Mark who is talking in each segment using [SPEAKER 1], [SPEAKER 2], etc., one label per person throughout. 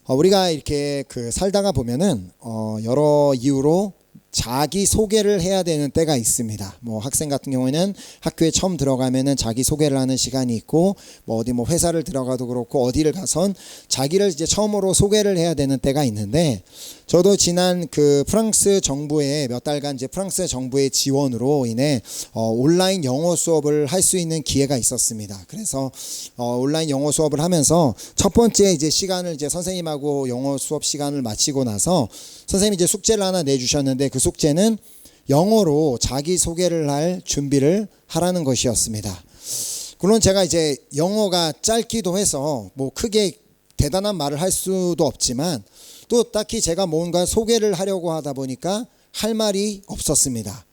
[SPEAKER 1] 우리가 이렇게 살다가 보면은 여러 이유로 자기 소개를 해야 되는 때가 있습니다. 뭐 학생 같은 경우에는 학교에 처음 들어가면은 자기 소개를 하는 시간이 있고, 뭐 어디 뭐 회사를 들어가도 그렇고 어디를 가선 자기를 이제 처음으로 소개를 해야 되는 때가 있는데, 저도 지난 프랑스 정부의 몇 달간 이제 프랑스 정부의 지원으로 인해 온라인 영어 수업을 할 수 있는 기회가 있었습니다. 그래서 온라인 영어 수업을 하면서 첫 번째 이제 시간을 이제 선생님하고 영어 수업 시간을 마치고 나서 선생님이 이제 숙제를 하나 내주셨는데, 그 숙제는 영어로 자기 소개를 할 준비를 하라는 것이었습니다. 물론 제가 이제 영어가 짧기도 해서 뭐 크게 대단한 말을 할 수도 없지만, 또 딱히 제가 뭔가 소개를 하려고 하다 보니까 할 말이 없었습니다.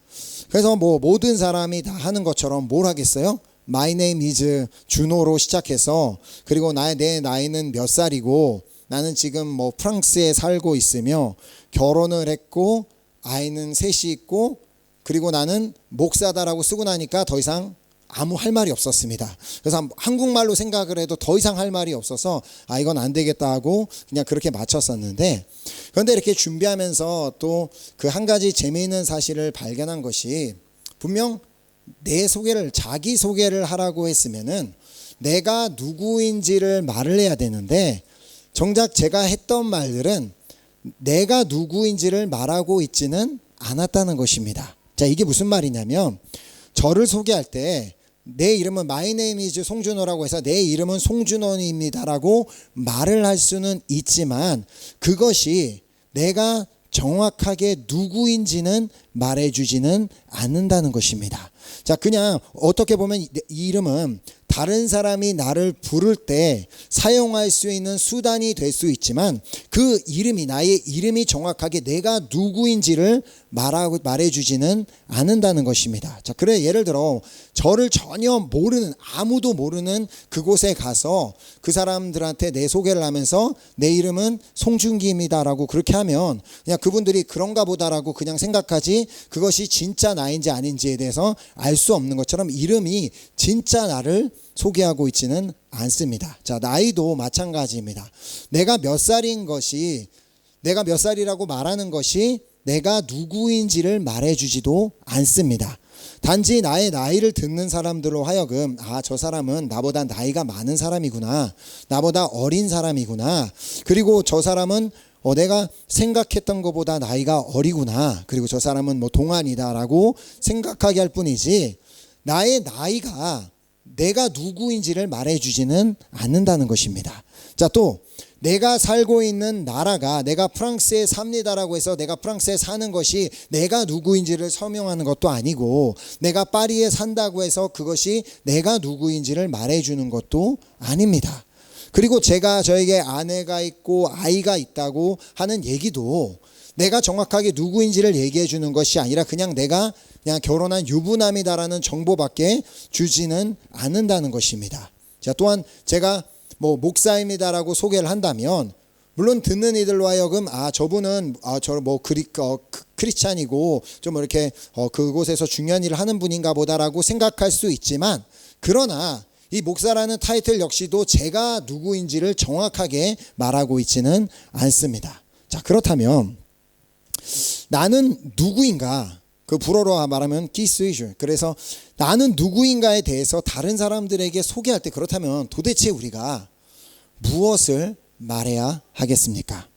[SPEAKER 1] 그래서 뭐 모든 사람이 다 하는 것처럼 뭘 하겠어요? My name is 준호로 시작해서, 그리고 내 나이는 몇 살이고, 나는 지금 뭐 프랑스에 살고 있으며 결혼을 했고 아이는 셋이 있고, 그리고 나는 목사다라고 쓰고 나니까 더 이상 아무 할 말이 없었습니다. 그래서 한국말로 생각을 해도 더 이상 할 말이 없어서 이건 안 되겠다 하고 그냥 그렇게 마쳤었는데, 그런데 이렇게 준비하면서 또 그 한 가지 재미있는 사실을 발견한 것이, 분명 내 소개를, 자기 소개를 하라고 했으면은 내가 누구인지를 말을 해야 되는데, 정작 제가 했던 말들은 내가 누구인지를 말하고 있지는 않았다는 것입니다. 자, 이게 무슨 말이냐면, 저를 소개할 때 내 이름은 My name is 송준호라고 해서 내 이름은 송준호입니다라고 말을 할 수는 있지만, 그것이 내가 정확하게 누구인지는 말해주지는 않는다는 것입니다. 자, 그냥 어떻게 보면 이 이름은 다른 사람이 나를 부를 때 사용할 수 있는 수단이 될 수 있지만, 그 이름이, 나의 이름이 정확하게 내가 누구인지를 말해주지는 않는다는 것입니다. 자, 그래 예를 들어 저를 전혀 모르는, 아무도 모르는 그곳에 가서 그 사람들한테 내 소개를 하면서 내 이름은 송준기입니다라고 그렇게 하면 그냥 그분들이 그런가 보다라고 그냥 생각하지, 그것이 진짜 나인지 아닌지에 대해서 알 수 없는 것처럼 이름이 진짜 나를 소개하고 있지는 않습니다. 자, 나이도 마찬가지입니다. 내가 몇 살인 것이, 내가 몇 살이라고 말하는 것이 내가 누구인지를 말해주지도 않습니다. 단지 나의 나이를 듣는 사람들로 하여금, 저 사람은 나보다 나이가 많은 사람이구나, 나보다 어린 사람이구나, 그리고 저 사람은 내가 생각했던 것보다 나이가 어리구나, 그리고 저 사람은 뭐 동안이다라고 생각하게 할 뿐이지, 나의 나이가 내가 누구인지를 말해주지는 않는다는 것입니다. 자, 또 내가 살고 있는 나라가, 내가 프랑스에 삽니다라고 해서 내가 프랑스에 사는 것이 내가 누구인지를 설명하는 것도 아니고, 내가 파리에 산다고 해서 그것이 내가 누구인지를 말해주는 것도 아닙니다. 그리고 제가 저에게 아내가 있고 아이가 있다고 하는 얘기도 내가 정확하게 누구인지를 얘기해 주는 것이 아니라 그냥 내가 결혼한 유부남이다라는 정보밖에 주지는 않는다는 것입니다. 자, 또한 제가 뭐 목사입니다라고 소개를 한다면, 물론 듣는 이들로 하여금 저분은 크리스찬이고 좀 이렇게 그곳에서 중요한 일을 하는 분인가 보다라고 생각할 수 있지만, 그러나 이 목사라는 타이틀 역시도 제가 누구인지를 정확하게 말하고 있지는 않습니다. 자, 그렇다면 나는 누구인가? 그 불어로 말하면 키스이슈. 그래서 나는 누구인가에 대해서 다른 사람들에게 소개할 때, 그렇다면 도대체 우리가 무엇을 말해야 하겠습니까?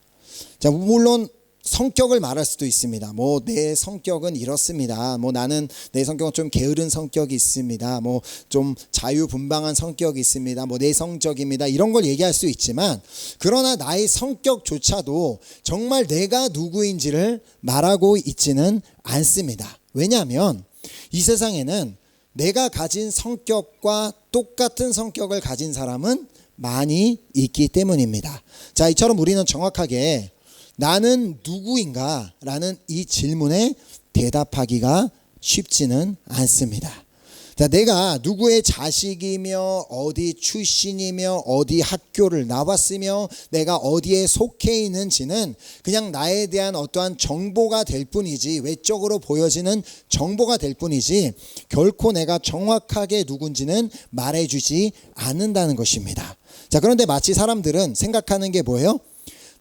[SPEAKER 1] 자, 물론 성격을 말할 수도 있습니다. 뭐 내 성격은 이렇습니다. 뭐 나는 내 성격은 좀 게으른 성격이 있습니다. 뭐 좀 자유분방한 성격이 있습니다. 뭐 내성적입니다. 이런 걸 얘기할 수 있지만, 그러나 나의 성격조차도 정말 내가 누구인지를 말하고 있지는 않습니다. 왜냐하면 이 세상에는 내가 가진 성격과 똑같은 성격을 가진 사람은 많이 있기 때문입니다. 자, 이처럼 우리는 정확하게 나는 누구인가? 라는 이 질문에 대답하기가 쉽지는 않습니다. 자, 내가 누구의 자식이며 어디 출신이며 어디 학교를 나왔으며 내가 어디에 속해 있는지는 그냥 나에 대한 어떠한 정보가 될 뿐이지, 외적으로 보여지는 정보가 될 뿐이지, 결코 내가 정확하게 누군지는 말해주지 않는다는 것입니다. 자, 그런데 마치 사람들은 생각하는 게 뭐예요?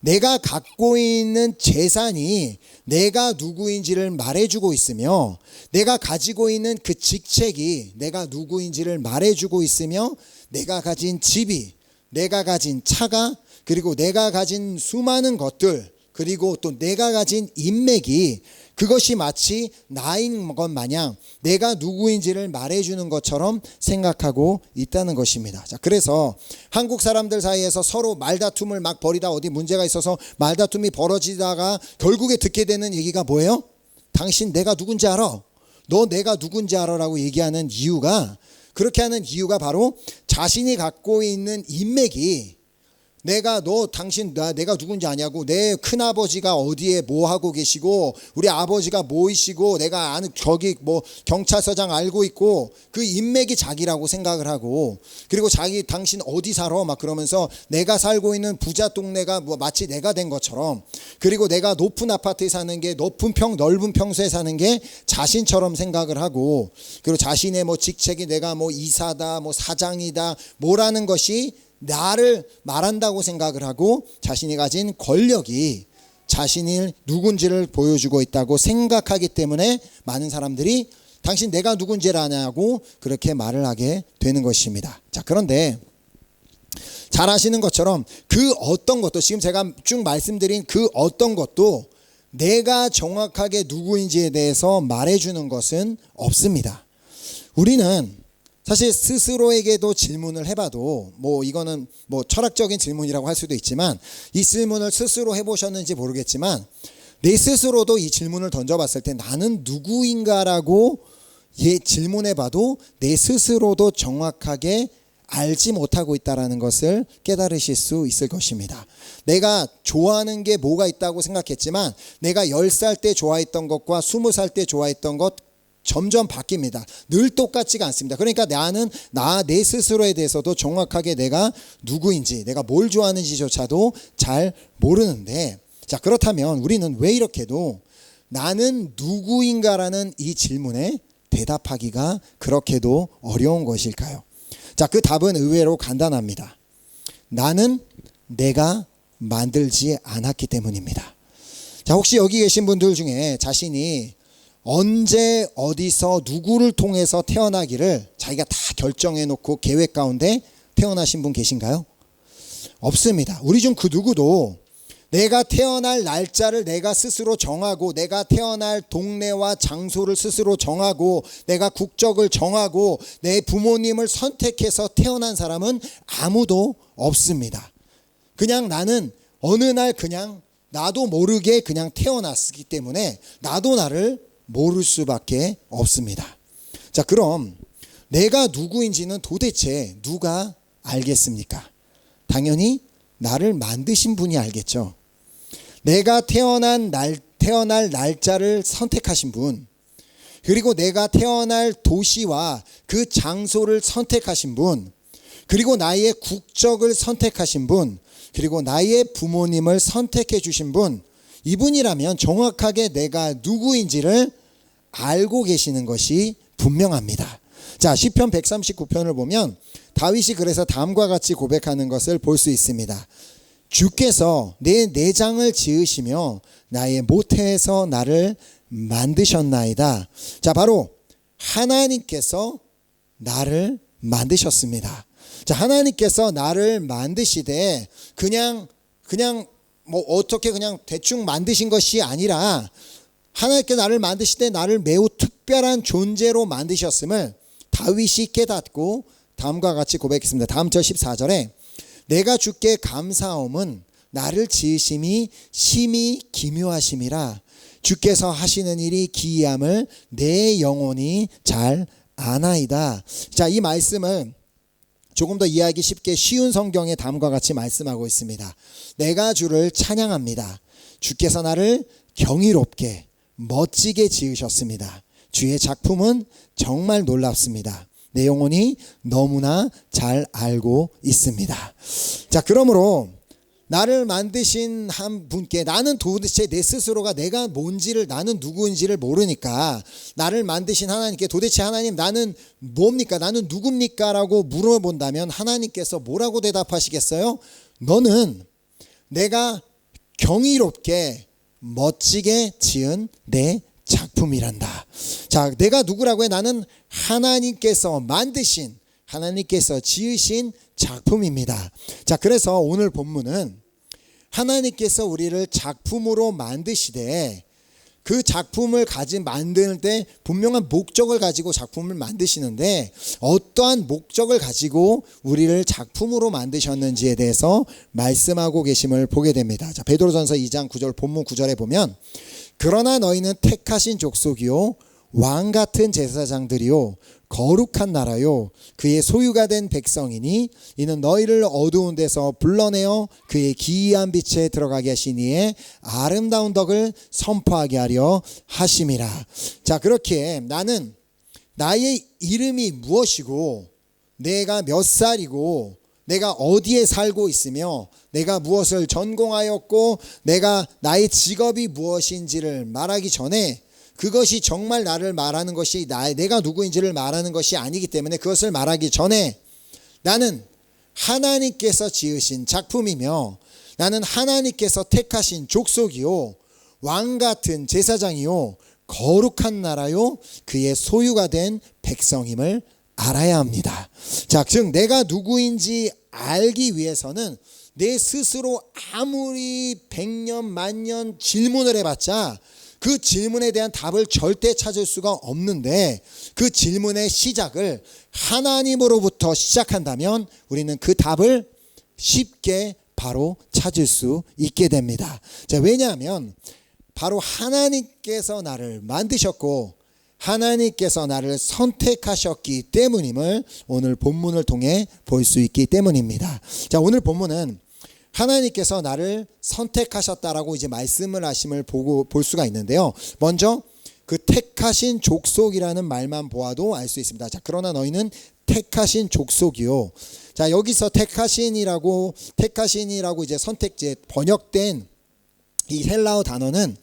[SPEAKER 1] 내가 갖고 있는 재산이 내가 누구인지를 말해주고 있으며 내가 가지고 있는 그 직책이 내가 누구인지를 말해주고 있으며 내가 가진 집이, 내가 가진 차가, 그리고 내가 가진 수많은 것들, 그리고 또 내가 가진 인맥이 그것이 마치 나인 것 마냥 내가 누구인지를 말해주는 것처럼 생각하고 있다는 것입니다. 자, 그래서 한국 사람들 사이에서 서로 말다툼을 막 벌이다 어디 문제가 있어서 말다툼이 벌어지다가 결국에 듣게 되는 얘기가 뭐예요? 당신 내가 누군지 알아? 너 내가 누군지 알아? 라고 얘기하는 이유가, 그렇게 하는 이유가 바로 자신이 갖고 있는 인맥이 내가 당신 내가 누군지 아냐고, 내 큰아버지가 어디에 뭐 하고 계시고 우리 아버지가 뭐이시고 내가 아는 저기 뭐 경찰서장 알고 있고 그 인맥이 자기라고 생각을 하고, 그리고 당신 어디 살아 막 그러면서 내가 살고 있는 부자 동네가 뭐 마치 내가 된 것처럼, 그리고 내가 높은 아파트에 사는 게 넓은 평수에 사는 게 자신처럼 생각을 하고, 그리고 자신의 뭐 직책이 내가 뭐 이사다 뭐 사장이다 뭐라는 것이 나를 말한다고 생각을 하고 자신이 가진 권력이 자신이 누군지를 보여주고 있다고 생각하기 때문에 많은 사람들이 당신 내가 누군지를 아냐고 그렇게 말을 하게 되는 것입니다. 자, 그런데 잘 아시는 것처럼 그 어떤 것도, 지금 제가 쭉 말씀드린 그 어떤 것도 내가 정확하게 누구인지에 대해서 말해주는 것은 없습니다. 우리는 사실 스스로에게도 질문을 해봐도 뭐 이거는 뭐 철학적인 질문이라고 할 수도 있지만 이 질문을 스스로 해보셨는지 모르겠지만 내 스스로도 이 질문을 던져봤을 때 나는 누구인가라고 질문해봐도 내 스스로도 정확하게 알지 못하고 있다는 것을 깨달으실 수 있을 것입니다. 내가 좋아하는 게 뭐가 있다고 생각했지만 내가 10살 때 좋아했던 것과 20살 때 좋아했던 것 점점 바뀝니다. 늘 똑같지가 않습니다. 그러니까 나는 내 스스로에 대해서도 정확하게 내가 누구인지, 내가 뭘 좋아하는지조차도 잘 모르는데, 자, 그렇다면 우리는 왜 이렇게도 나는 누구인가라는 이 질문에 대답하기가 그렇게도 어려운 것일까요? 자, 그 답은 의외로 간단합니다. 나는 내가 만들지 않았기 때문입니다. 자, 혹시 여기 계신 분들 중에 자신이 언제 어디서 누구를 통해서 태어나기를 자기가 다 결정해 놓고 계획 가운데 태어나신 분 계신가요? 없습니다. 우리 중 그 누구도 내가 태어날 날짜를 내가 스스로 정하고, 내가 태어날 동네와 장소를 스스로 정하고, 내가 국적을 정하고 내 부모님을 선택해서 태어난 사람은 아무도 없습니다. 그냥 나는 어느 날 그냥 나도 모르게 그냥 태어났기 때문에 나도 나를 모를 수밖에 없습니다. 자, 그럼 내가 누구인지는 도대체 누가 알겠습니까? 당연히 나를 만드신 분이 알겠죠. 내가 태어날 날짜를 선택하신 분, 그리고 내가 태어날 도시와 그 장소를 선택하신 분, 그리고 나의 국적을 선택하신 분, 그리고 나의 부모님을 선택해 주신 분, 이분이라면 정확하게 내가 누구인지를 알고 계시는 것이 분명합니다. 자, 시편 139편을 보면 다윗이 그래서 다음과 같이 고백하는 것을 볼 수 있습니다. 주께서 내 내장을 지으시며 나의 모태에서 나를 만드셨나이다. 자, 바로 하나님께서 나를 만드셨습니다. 자, 하나님께서 나를 만드시되 그냥 뭐 어떻게 그냥 대충 만드신 것이 아니라 하나님께 나를 만드실 때 나를 매우 특별한 존재로 만드셨음을 다윗이 깨닫고 다음과 같이 고백했습니다. 다음 절 14절에 내가 주께 감사함은 나를 지으심이 심히 기묘하심이라 주께서 하시는 일이 기이함을 내 영혼이 잘 아나이다. 자, 이 말씀을 조금 더 이해하기 쉽게 쉬운 성경에 다음과 같이 말씀하고 있습니다. 내가 주를 찬양합니다. 주께서 나를 경이롭게 멋지게 지으셨습니다. 주의 작품은 정말 놀랍습니다. 내 영혼이 너무나 잘 알고 있습니다. 자, 그러므로 나를 만드신 한 분께 나는 도대체 내 스스로가 내가 뭔지를, 나는 누구인지를 모르니까 나를 만드신 하나님께 도대체 하나님 나는 뭡니까? 나는 누굽니까? 라고 물어본다면 하나님께서 뭐라고 대답하시겠어요? 너는 내가 경이롭게 멋지게 지은 내 작품이란다. 자, 내가 누구라고 해? 나는 하나님께서 만드신, 하나님께서 지으신 작품입니다. 자, 그래서 오늘 본문은 하나님께서 우리를 작품으로 만드시되 그 작품을 만들 때 분명한 목적을 가지고 작품을 만드시는데 어떠한 목적을 가지고 우리를 작품으로 만드셨는지에 대해서 말씀하고 계심을 보게 됩니다. 자, 베드로전서 2장 9절 본문 9절에 보면 그러나 너희는 택하신 족속이요 왕같은 제사장들이요 거룩한 나라요 그의 소유가 된 백성이니 이는 너희를 어두운 데서 불러내어 그의 기이한 빛에 들어가게 하시니에 아름다운 덕을 선포하게 하려 하심이라. 자, 그렇게 나는 나의 이름이 무엇이고 내가 몇 살이고 내가 어디에 살고 있으며 내가 무엇을 전공하였고 내가 나의 직업이 무엇인지를 말하기 전에 그것이 정말 나를 말하는 것이 내가 누구인지를 말하는 것이 아니기 때문에 그것을 말하기 전에 나는 하나님께서 지으신 작품이며 나는 하나님께서 택하신 족속이요 왕같은 제사장이요 거룩한 나라요 그의 소유가 된 백성임을 알아야 합니다. 자, 즉 내가 누구인지 알기 위해서는 내 스스로 아무리 100년 만년 질문을 해봤자 그 질문에 대한 답을 절대 찾을 수가 없는데 그 질문의 시작을 하나님으로부터 시작한다면 우리는 그 답을 쉽게 바로 찾을 수 있게 됩니다. 자, 왜냐하면 바로 하나님께서 나를 만드셨고 하나님께서 나를 선택하셨기 때문임을 오늘 본문을 통해 볼 수 있기 때문입니다. 자, 오늘 본문은 하나님께서 나를 선택하셨다라고 이제 말씀을 하심을 볼 수가 있는데요. 먼저 그 택하신 족속이라는 말만 보아도 알 수 있습니다. 자, 그러나 너희는 택하신 족속이요. 자, 여기서 택하신이라고 이제 선택제 번역된 이 헬라어 단어는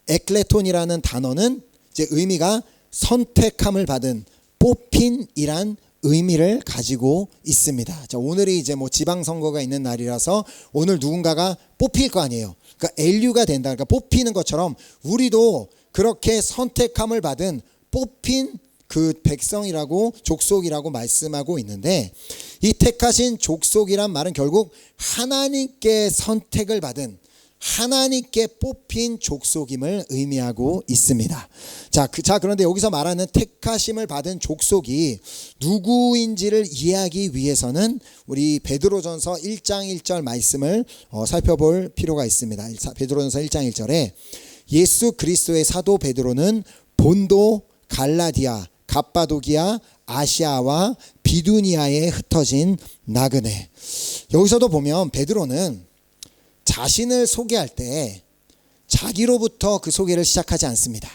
[SPEAKER 1] 에클레톤이라는 단어는 이제 의미가 선택함을 받은 뽑힌이란 의미를 가지고 있습니다. 자, 오늘이 이제 지방선거가 있는 날이라서 오늘 누군가가 뽑힐 거 아니에요. 그러니까 엘류가 된다. 그러니까 뽑히는 것처럼 우리도 그렇게 선택함을 받은 뽑힌 그 백성이라고 족속이라고 말씀하고 있는데 이 택하신 족속이란 말은 결국 하나님께 선택을 받은 하나님께 뽑힌 족속임을 의미하고 있습니다. 자, 그런데 여기서 말하는 택하심을 받은 족속이 누구인지를 이해하기 위해서는 우리 베드로전서 1장 1절 말씀을 살펴볼 필요가 있습니다. 베드로전서 1장 1절에 예수 그리스도의 사도 베드로는 본도, 갈라디아, 갑바도기아, 아시아와 비두니아에 흩어진 나그네. 여기서도 보면 베드로는 자신을 소개할 때 자기로부터 그 소개를 시작하지 않습니다.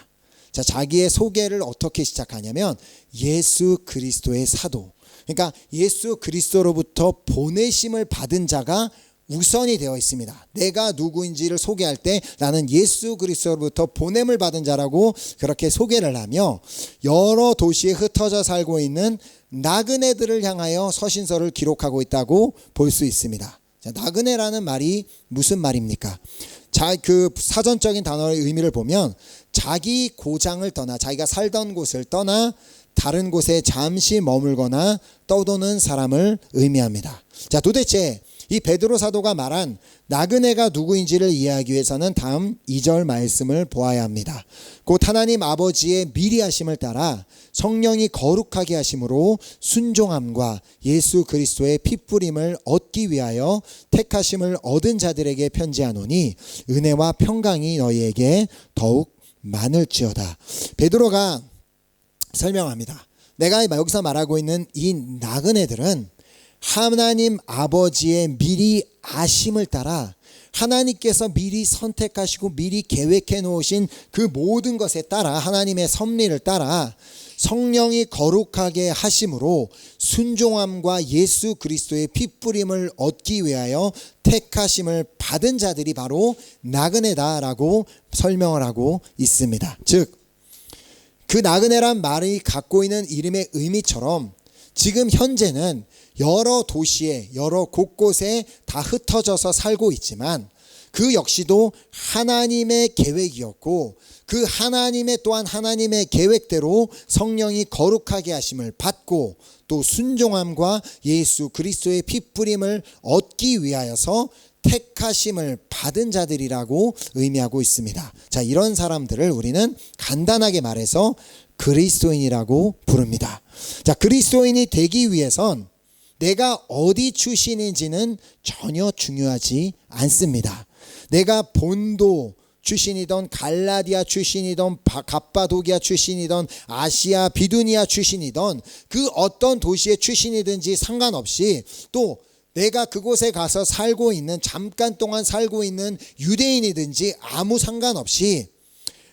[SPEAKER 1] 자, 자기의 소개를 어떻게 시작하냐면 예수 그리스도의 사도. 그러니까 예수 그리스도로부터 보내심을 받은 자가 우선이 되어 있습니다. 내가 누구인지를 소개할 때 나는 예수 그리스도로부터 보냄을 받은 자라고 그렇게 소개를 하며 여러 도시에 흩어져 살고 있는 나그네들을 향하여 서신서를 기록하고 있다고 볼 수 있습니다. 자, 나그네라는 말이 무슨 말입니까? 자, 그 사전적인 단어의 의미를 보면 자기 고장을 떠나 자기가 살던 곳을 떠나 다른 곳에 잠시 머물거나 떠도는 사람을 의미합니다. 자, 도대체 이 베드로 사도가 말한 나그네가 누구인지를 이해하기 위해서는 다음 2절 말씀을 보아야 합니다. 곧 하나님 아버지의 미리 하심을 따라 성령이 거룩하게 하심으로 순종함과 예수 그리스도의 핏부림을 얻기 위하여 택하심을 얻은 자들에게 편지하노니 은혜와 평강이 너희에게 더욱 많을지어다. 베드로가 설명합니다. 내가 여기서 말하고 있는 이 나그네들은 하나님 아버지의 미리 아심을 따라 하나님께서 미리 선택하시고 미리 계획해 놓으신 그 모든 것에 따라 하나님의 섭리를 따라 성령이 거룩하게 하심으로 순종함과 예수 그리스도의 핏부림을 얻기 위하여 택하심을 받은 자들이 바로 나그네다라고 설명을 하고 있습니다. 즉, 그 나그네란 말이 갖고 있는 이름의 의미처럼 지금 현재는 여러 도시에 여러 곳곳에 다 흩어져서 살고 있지만 그 역시도 하나님의 계획이었고 그 하나님의 또한 하나님의 계획대로 성령이 거룩하게 하심을 받고 또 순종함과 예수 그리스도의 피뿌림을 얻기 위하여서 택하심을 받은 자들이라고 의미하고 있습니다. 자, 이런 사람들을 우리는 간단하게 말해서 그리스도인이라고 부릅니다. 자, 그리스도인이 되기 위해선 내가 어디 출신인지는 전혀 중요하지 않습니다. 내가 본도 출신이던 갈라디아 출신이던 갑바도기아 출신이던 아시아 비두니아 출신이던 그 어떤 도시의 출신이든지 상관없이 또 내가 그곳에 가서 살고 있는 잠깐 동안 살고 있는 유대인이든지 아무 상관없이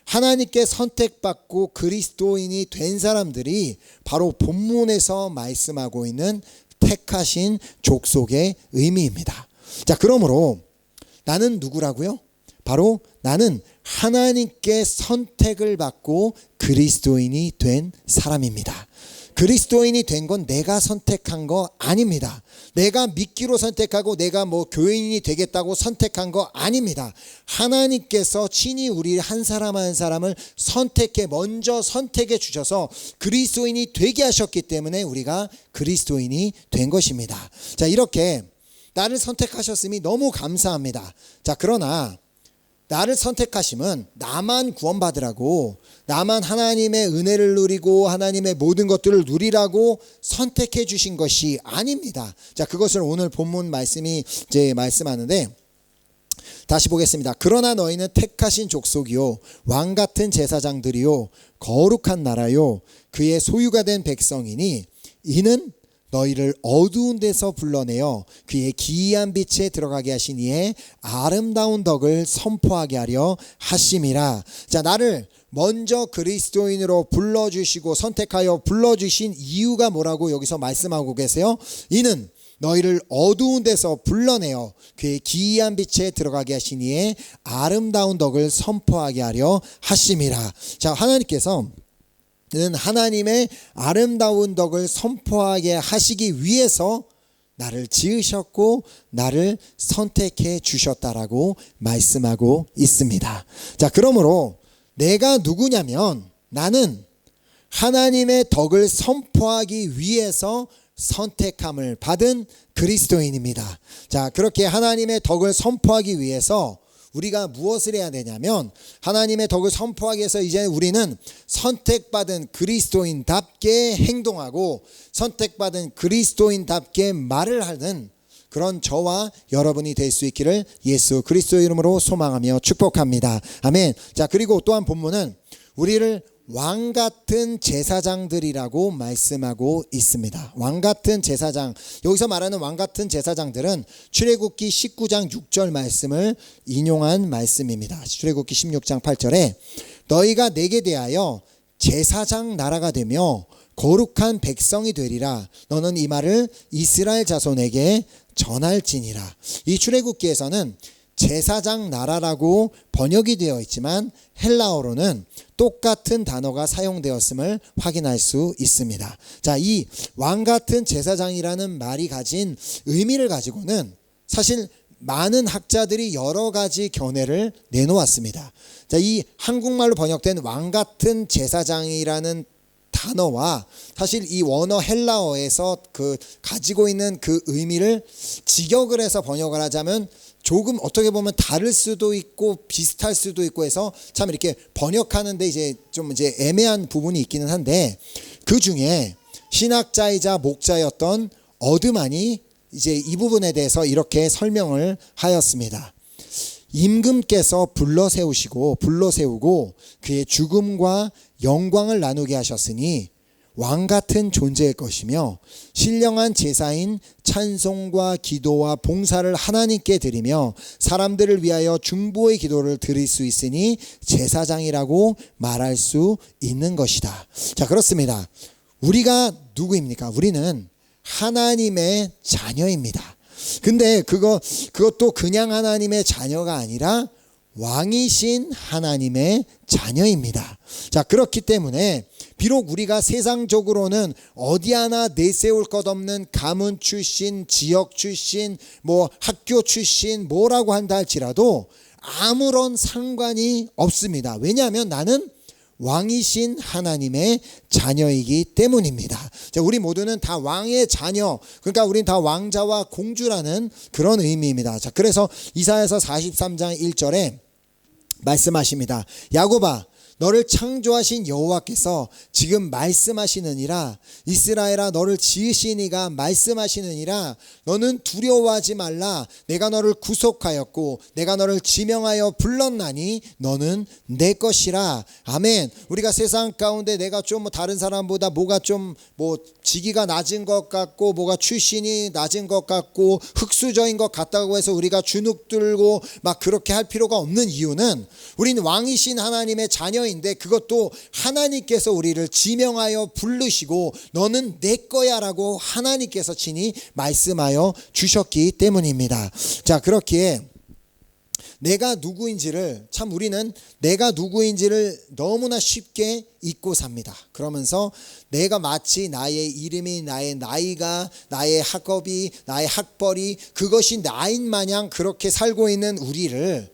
[SPEAKER 1] 하나님께 선택받고 그리스도인이 된 사람들이 바로 본문에서 말씀하고 있는 택하신 족속의 의미입니다. 자, 그러므로 나는 누구라고요? 바로 나는 하나님께 선택을 받고 그리스도인이 된 사람입니다. 그리스도인이 된 건 내가 선택한 거 아닙니다. 내가 믿기로 선택하고 내가 교인이 되겠다고 선택한 거 아닙니다. 하나님께서 친히 우리 한 사람 한 사람을 먼저 선택해 주셔서 그리스도인이 되게 하셨기 때문에 우리가 그리스도인이 된 것입니다. 자, 이렇게 나를 선택하셨음이 너무 감사합니다. 자, 그러나 나를 선택하심은 나만 구원받으라고 나만 하나님의 은혜를 누리고 하나님의 모든 것들을 누리라고 선택해 주신 것이 아닙니다. 자, 그것을 오늘 본문 말씀이 이제 말씀하는데 다시 보겠습니다. 그러나 너희는 택하신 족속이요 왕같은 제사장들이요 거룩한 나라요 그의 소유가 된 백성이니 이는 너희를 어두운 데서 불러내어 그의 기이한 빛에 들어가게 하신 이의 아름다운 덕을 선포하게 하려 하심이라. 자, 나를 먼저 그리스도인으로 불러주시고 선택하여 불러주신 이유가 뭐라고 여기서 말씀하고 계세요? 이는 너희를 어두운 데서 불러내어 그의 기이한 빛에 들어가게 하신 이의 아름다운 덕을 선포하게 하려 하심이라. 자, 하나님께서 하나님의 아름다운 덕을 선포하게 하시기 위해서 나를 지으셨고 나를 선택해 주셨다라고 말씀하고 있습니다. 자, 그러므로 내가 누구냐면 나는 하나님의 덕을 선포하기 위해서 선택함을 받은 그리스도인입니다. 자, 그렇게 하나님의 덕을 선포하기 위해서 우리가 무엇을 해야 되냐면 하나님의 덕을 선포하기 위해서 이제 우리는 선택받은 그리스도인답게 행동하고 선택받은 그리스도인답게 말을 하는 그런 저와 여러분이 될 수 있기를 예수 그리스도의 이름으로 소망하며 축복합니다. 아멘. 자, 그리고 또한 본문은 우리를 왕같은 제사장들이라고 말씀하고 있습니다. 왕같은 제사장, 여기서 말하는 왕같은 제사장들은 출애굽기 19장 6절 말씀을 인용한 말씀입니다. 출애굽기 16장 8절에 너희가 내게 대하여 제사장 나라가 되며 거룩한 백성이 되리라. 너는 이 말을 이스라엘 자손에게 전할지니라. 이 출애굽기에서는 제사장 나라라고 번역이 되어 있지만 헬라어로는 똑같은 단어가 사용되었음을 확인할 수 있습니다. 자, 이 왕같은 제사장이라는 말이 가진 의미를 가지고는 사실 많은 학자들이 여러 가지 견해를 내놓았습니다. 자, 이 한국말로 번역된 왕같은 제사장이라는 단어와 사실 이 원어 헬라어에서 가지고 있는 그 의미를 직역을 해서 번역을 하자면 조금 어떻게 보면 다를 수도 있고 비슷할 수도 있고 해서 참 이렇게 번역하는데 이제 애매한 부분이 있기는 한데 그 중에 신학자이자 목자였던 어드만이 이제 이 부분에 대해서 이렇게 설명을 하였습니다. 임금께서 불러 세우고 그의 죽음과 영광을 나누게 하셨으니 왕같은 존재일 것이며 신령한 제사인 찬송과 기도와 봉사를 하나님께 드리며 사람들을 위하여 중보의 기도를 드릴 수 있으니 제사장이라고 말할 수 있는 것이다. 자, 그렇습니다. 우리가 누구입니까? 우리는 하나님의 자녀입니다. 근데 그것도 그냥 하나님의 자녀가 아니라 왕이신 하나님의 자녀입니다. 자, 그렇기 때문에 비록 우리가 세상적으로는 어디 하나 내세울 것 없는 가문 출신, 지역 출신, 뭐 학교 출신 뭐라고 한다 할지라도 아무런 상관이 없습니다. 왜냐하면 나는 왕이신 하나님의 자녀이기 때문입니다. 자, 우리 모두는 다 왕의 자녀, 그러니까 우린 다 왕자와 공주라는 그런 의미입니다. 자, 그래서 이사야서 43장 1절에 말씀하십니다. 야곱아, 너를 창조하신 여호와께서 지금 말씀하시느니라. 이스라엘아, 너를 지으신 이가 말씀하시느니라. 너는 두려워하지 말라. 내가 너를 구속하였고 내가 너를 지명하여 불렀나니 너는 내 것이라. 아멘. 우리가 세상 가운데 내가 좀 다른 사람보다 뭐가 좀 직위가 낮은 것 같고 뭐가 출신이 낮은 것 같고 흑수저인 것 같다고 해서 우리가 주눅들고 막 그렇게 할 필요가 없는 이유는 우리는 왕이신 하나님의 자녀인데 그것도 하나님께서 우리를 지명하여 부르시고 너는 내 거야 라고 하나님께서 친히 말씀하여 주셨기 때문입니다. 자, 그렇기에 내가 누구인지를 참 우리는 내가 누구인지를 너무나 쉽게 잊고 삽니다. 그러면서 내가 마치 나의 이름이, 나의 나이가, 나의 학업이, 나의 학벌이 그것이 나인 마냥 그렇게 살고 있는 우리를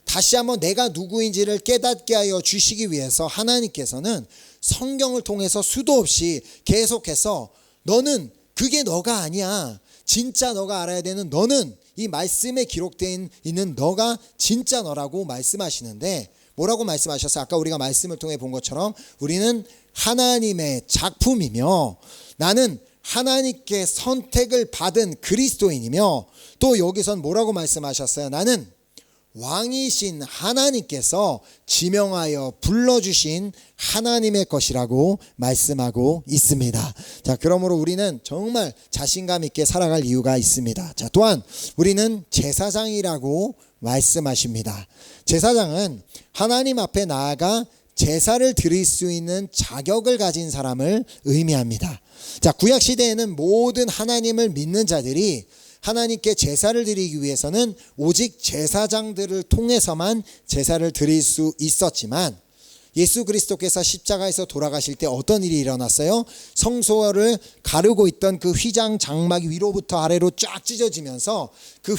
[SPEAKER 1] 다시 한번 내가 누구인지를 깨닫게 하여 주시기 위해서 하나님께서는 성경을 통해서 수도 없이 계속해서 너는 그게 너가 아니야. 진짜 너가 알아야 되는 너는 이 말씀에 기록되어 있는 너가 진짜 너라고 말씀하시는데 뭐라고 말씀하셨어요? 아까 우리가 말씀을 통해 본 것처럼 우리는 하나님의 작품이며 나는 하나님께 선택을 받은 그리스도인이며 또 여기선 뭐라고 말씀하셨어요? 나는 왕이신 하나님께서 지명하여 불러주신 하나님의 것이라고 말씀하고 있습니다. 자, 그러므로 우리는 정말 자신감 있게 살아갈 이유가 있습니다. 자, 또한 우리는 제사장이라고 말씀하십니다. 제사장은 하나님 앞에 나아가 제사를 드릴 수 있는 자격을 가진 사람을 의미합니다. 자, 구약 시대에는 모든 하나님을 믿는 자들이 하나님께 제사를 드리기 위해서는 오직 제사장들을 통해서만 제사를 드릴 수 있었지만 예수 그리스도께서 십자가에서 돌아가실 때 어떤 일이 일어났어요? 성소를 가르고 있던 그 휘장 장막이 위로부터 아래로 쫙 찢어지면서 그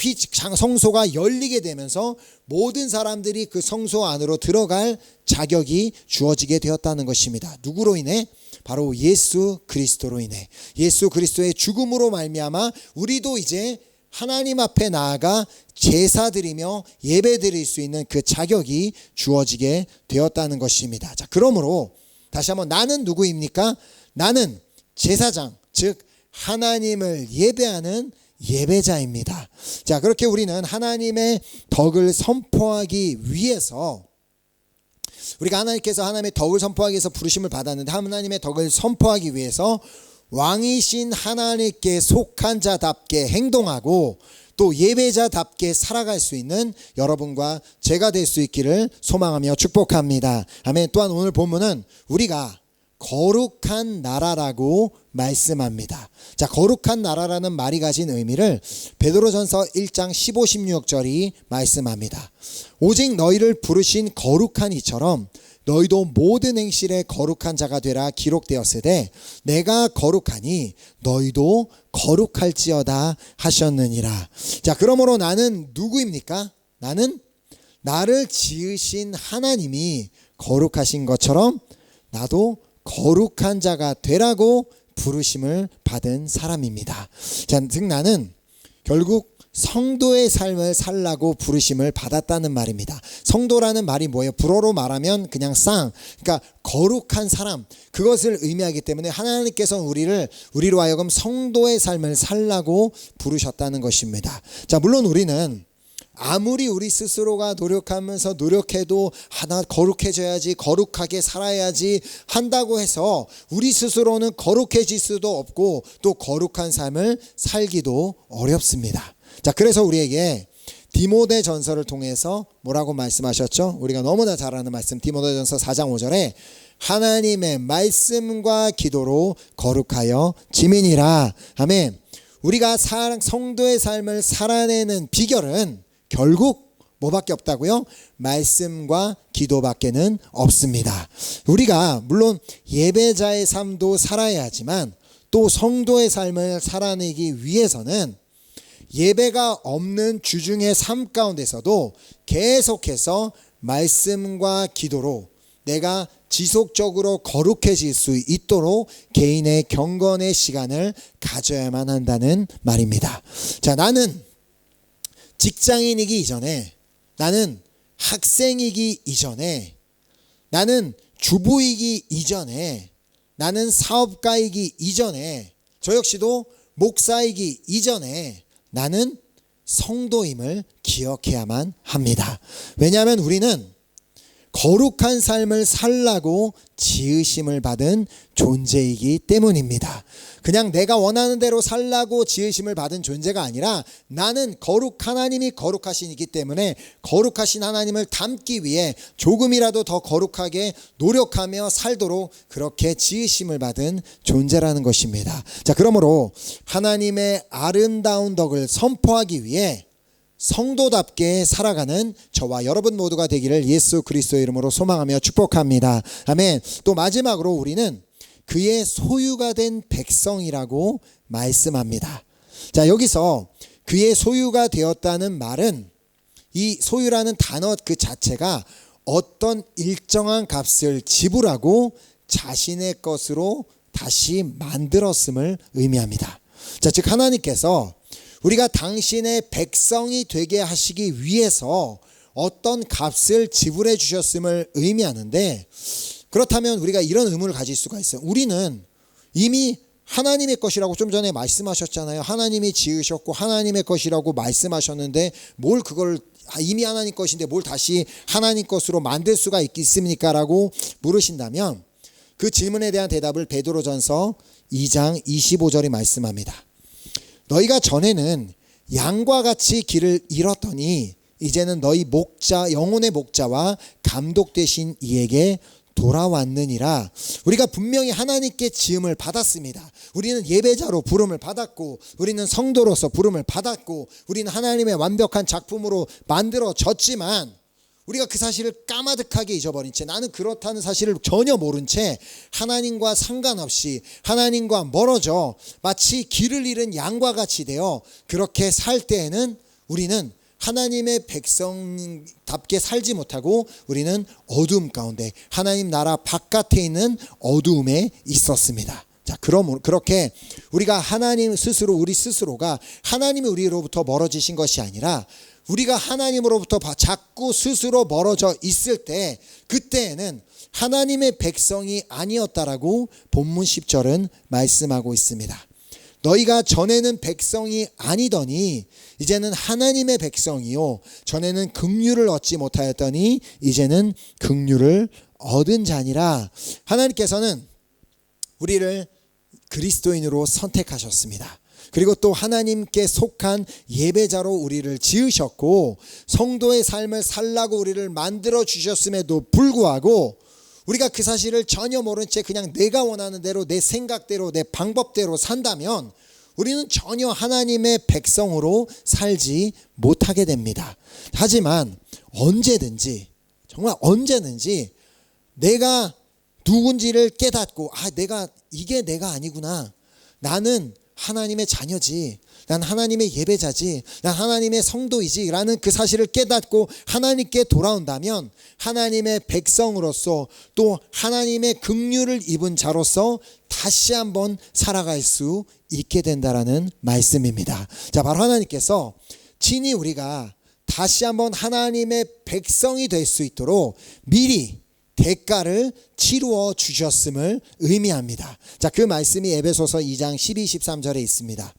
[SPEAKER 1] 성소가 열리게 되면서 모든 사람들이 그 성소 안으로 들어갈 자격이 주어지게 되었다는 것입니다. 누구로 인해? 바로 예수 그리스도로 인해 예수 그리스도의 죽음으로 말미암아 우리도 이제 하나님 앞에 나아가 제사드리며 예배드릴 수 있는 그 자격이 주어지게 되었다는 것입니다. 자, 그러므로 다시 한번 나는 누구입니까? 나는 제사장, 즉 하나님을 예배하는 예배자입니다. 자, 그렇게 우리는 하나님의 덕을 선포하기 위해서 우리가 하나님께서 하나님의 덕을 선포하기 위해서 부르심을 받았는데 하나님의 덕을 선포하기 위해서 왕이신 하나님께 속한 자답게 행동하고 또 예배자답게 살아갈 수 있는 여러분과 제가 될 수 있기를 소망하며 축복합니다. 아멘. 또한 오늘 본문은 우리가 거룩한 나라라고 말씀합니다. 자, 거룩한 나라라는 말이 가진 의미를 베드로전서 1장 15, 16절이 말씀합니다. 오직 너희를 부르신 거룩한 이처럼 너희도 모든 행실에 거룩한 자가 되라 기록되었으되 내가 거룩하니 너희도 거룩할지어다 하셨느니라. 자, 그러므로 나는 누구입니까? 나는 나를 지으신 하나님이 거룩하신 것처럼 나도 거룩한 자가 되라고 부르심을 받은 사람입니다. 자, 즉 나는 결국 성도의 삶을 살라고 부르심을 받았다는 말입니다. 성도라는 말이 뭐예요? 불어로 말하면 그냥 그러니까 거룩한 사람, 그것을 의미하기 때문에 하나님께서는 우리로 하여금 성도의 삶을 살라고 부르셨다는 것입니다. 자, 물론 우리는 아무리 우리 스스로가 노력하면서 노력해도 하나 거룩해져야지, 거룩하게 살아야지 한다고 해서 우리 스스로는 거룩해질 수도 없고 또 거룩한 삶을 살기도 어렵습니다. 자, 그래서 우리에게 디모데 전서를 통해서 뭐라고 말씀하셨죠? 우리가 너무나 잘 아는 말씀, 디모데 전서 4장 5절에 하나님의 말씀과 기도로 거룩하여 지민이라. 아멘. 우리가 성도의 삶을 살아내는 비결은 결국 뭐밖에 없다고요? 말씀과 기도밖에는 없습니다. 우리가 물론 예배자의 삶도 살아야 하지만 또 성도의 삶을 살아내기 위해서는 예배가 없는 주중의 삶 가운데서도 계속해서 말씀과 기도로 내가 지속적으로 거룩해질 수 있도록 개인의 경건의 시간을 가져야만 한다는 말입니다. 자, 나는 직장인이기 이전에, 나는 학생이기 이전에, 나는 주부이기 이전에, 나는 사업가이기 이전에, 저 역시도 목사이기 이전에 나는 성도임을 기억해야만 합니다. 왜냐하면 우리는 거룩한 삶을 살라고 지으심을 받은 존재이기 때문입니다. 그냥 내가 원하는 대로 살라고 지으심을 받은 존재가 아니라 나는 하나님이 거룩하시기 때문에 거룩하신 하나님을 닮기 위해 조금이라도 더 거룩하게 노력하며 살도록 그렇게 지으심을 받은 존재라는 것입니다. 자, 그러므로 하나님의 아름다운 덕을 선포하기 위해 성도답게 살아가는 저와 여러분 모두가 되기를 예수 그리스도의 이름으로 소망하며 축복합니다. 아멘. 또 마지막으로 우리는 그의 소유가 된 백성이라고 말씀합니다. 자, 여기서 그의 소유가 되었다는 말은 이 소유라는 단어 그 자체가 어떤 일정한 값을 지불하고 자신의 것으로 다시 만들었음을 의미합니다. 자, 즉 하나님께서 우리가 당신의 백성이 되게 하시기 위해서 어떤 값을 지불해 주셨음을 의미하는데, 그렇다면 우리가 이런 의문을 가질 수가 있어요. 우리는 이미 하나님의 것이라고 좀 전에 말씀하셨잖아요. 하나님이 지으셨고 하나님의 것이라고 말씀하셨는데 뭘 그걸 이미 하나님 것인데 뭘 다시 하나님 것으로 만들 수가 있습니까? 라고 물으신다면 그 질문에 대한 대답을 베드로전서 2장 25절이 말씀합니다. 너희가 전에는 양과 같이 길을 잃었더니 이제는 너희 목자, 영혼의 목자와 감독 되신 이에게 돌아왔느니라. 우리가 분명히 하나님께 지음을 받았습니다. 우리는 예배자로 부름을 받았고, 우리는 성도로서 부름을 받았고, 우리는 하나님의 완벽한 작품으로 만들어졌지만 우리가 그 사실을 까마득하게 잊어버린 채, 나는 그렇다는 사실을 전혀 모른 채 하나님과 상관없이 하나님과 멀어져 마치 길을 잃은 양과 같이 되어 그렇게 살 때에는 우리는 하나님의 백성답게 살지 못하고 우리는 어두움 가운데, 하나님 나라 바깥에 있는 어두움에 있었습니다. 자, 그렇게 우리가 하나님 스스로, 우리 스스로가 하나님이 우리로부터 멀어지신 것이 아니라 우리가 하나님으로부터 자꾸 스스로 멀어져 있을 때, 그때에는 하나님의 백성이 아니었다라고 본문 10절은 말씀하고 있습니다. 너희가 전에는 백성이 아니더니 이제는 하나님의 백성이요, 전에는 긍휼을 얻지 못하였더니 이제는 긍휼을 얻은 자니라. 하나님께서는 우리를 그리스도인으로 선택하셨습니다. 그리고 또 하나님께 속한 예배자로 우리를 지으셨고, 성도의 삶을 살라고 우리를 만들어 주셨음에도 불구하고 우리가 그 사실을 전혀 모른 채 그냥 내가 원하는 대로, 내 생각대로, 내 방법대로 산다면 우리는 전혀 하나님의 백성으로 살지 못하게 됩니다. 하지만 언제든지, 정말 언제든지 내가 누군지를 깨닫고, 이게 내가 아니구나, 나는 하나님의 자녀지, 난 하나님의 예배자지, 난 하나님의 성도이지 라는 그 사실을 깨닫고 하나님께 돌아온다면 하나님의 백성으로서 또 하나님의 긍휼을 입은 자로서 다시 한번 살아갈 수 있게 된다라는 말씀입니다. 자, 바로 하나님께서 친히 우리가 다시 한번 하나님의 백성이 될 수 있도록 미리 대가를 치루어 주셨음을 의미합니다. 자, 그 말씀이 에베소서 2장 12, 13절에 있습니다.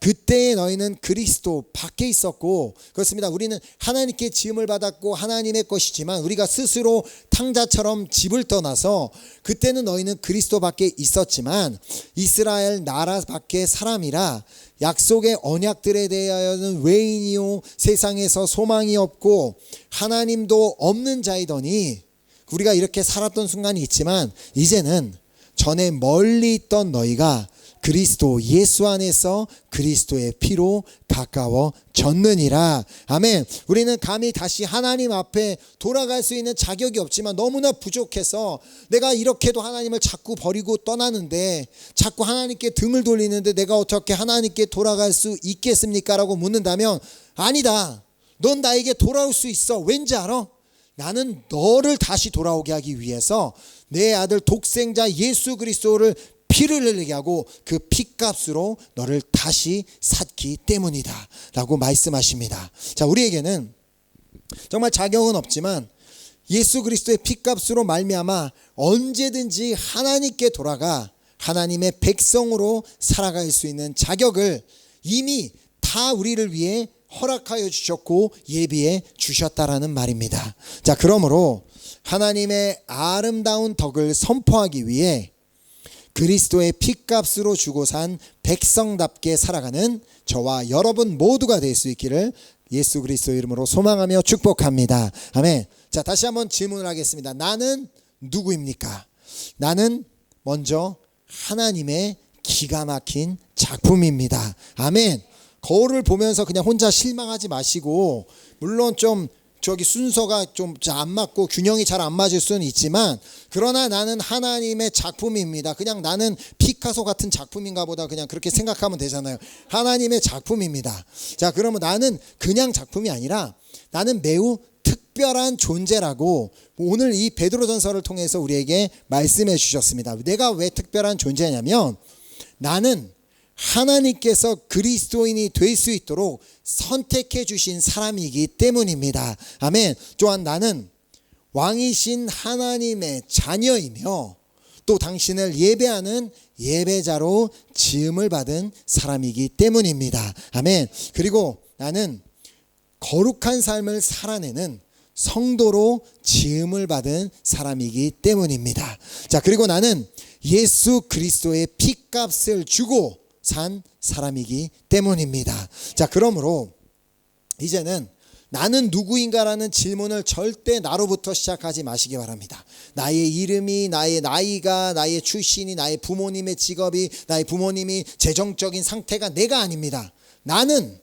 [SPEAKER 1] 그때에 너희는 그리스도 밖에 있었고, 그렇습니다. 우리는 하나님께 지음을 받았고 하나님의 것이지만 우리가 스스로 탕자처럼 집을 떠나서 그때는 너희는 그리스도 밖에 있었지만 이스라엘 나라 밖의 사람이라 약속의 언약들에 대하여는 외인이요 세상에서 소망이 없고 하나님도 없는 자이더니, 우리가 이렇게 살았던 순간이 있지만 이제는 전에 멀리 있던 너희가 그리스도 예수 안에서 그리스도의 피로 가까워졌느니라. 아멘. 우리는 감히 다시 하나님 앞에 돌아갈 수 있는 자격이 없지만 너무나 부족해서 내가 이렇게도 하나님을 자꾸 버리고 떠나는데, 자꾸 하나님께 등을 돌리는데 내가 어떻게 하나님께 돌아갈 수 있겠습니까? 라고 묻는다면, 아니다. 넌 나에게 돌아올 수 있어. 왠지 알아? 나는 너를 다시 돌아오게 하기 위해서 내 아들 독생자 예수 그리스도를 피를 흘리게 하고 그 피값으로 너를 다시 샀기 때문이다 라고 말씀하십니다. 자, 우리에게는 정말 자격은 없지만 예수 그리스도의 피값으로 말미암아 언제든지 하나님께 돌아가 하나님의 백성으로 살아갈 수 있는 자격을 이미 다 우리를 위해 허락하여 주셨고 예비해 주셨다라는 말입니다. 자, 그러므로 하나님의 아름다운 덕을 선포하기 위해 그리스도의 피값으로 주고 산 백성답게 살아가는 저와 여러분 모두가 될 수 있기를 예수 그리스도 이름으로 소망하며 축복합니다. 아멘. 자, 다시 한번 질문을 하겠습니다. 나는 누구입니까? 나는 먼저 하나님의 기가 막힌 작품입니다. 아멘. 거울을 보면서 그냥 혼자 실망하지 마시고, 물론 좀 순서가 좀 안 맞고 균형이 잘 안 맞을 수는 있지만, 그러나 나는 하나님의 작품입니다. 그냥 나는 피카소 같은 작품인가 보다 그냥 그렇게 생각하면 되잖아요. 하나님의 작품입니다. 자, 그러면 나는 그냥 작품이 아니라 나는 매우 특별한 존재라고 오늘 이 베드로전서를 통해서 우리에게 말씀해 주셨습니다. 내가 왜 특별한 존재냐면, 나는 하나님께서 그리스도인이 될 수 있도록 선택해 주신 사람이기 때문입니다. 아멘. 또한 나는 왕이신 하나님의 자녀이며 또 당신을 예배하는 예배자로 지음을 받은 사람이기 때문입니다. 아멘. 그리고 나는 거룩한 삶을 살아내는 성도로 지음을 받은 사람이기 때문입니다. 자, 그리고 나는 예수 그리스도의 피값을 주고 산 사람이기 때문입니다. 자, 그러므로 이제는 나는 누구인가라는 질문을 절대 나로부터 시작하지 마시기 바랍니다. 나의 이름이, 나의 나이가, 나의 출신이, 나의 부모님의 직업이, 나의 부모님이 재정적인 상태가 내가 아닙니다. 나는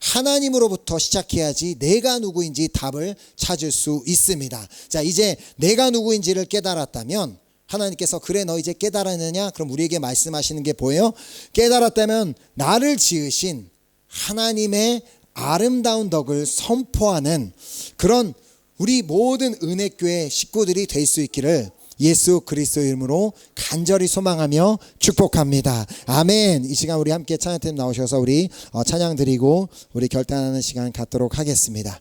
[SPEAKER 1] 하나님으로부터 시작해야지 내가 누구인지 답을 찾을 수 있습니다. 자, 이제 내가 누구인지를 깨달았다면 하나님께서 그래 너 이제 깨달았느냐? 그럼 우리에게 말씀하시는 게 뭐예요? 깨달았다면 나를 지으신 하나님의 아름다운 덕을 선포하는 그런 우리 모든 은혜교회 식구들이 될 수 있기를 예수 그리스도 이름으로 간절히 소망하며 축복합니다. 아멘. 이 시간 우리 함께 찬양팀 나오셔서 우리 찬양 드리고 우리 결단하는 시간 갖도록 하겠습니다.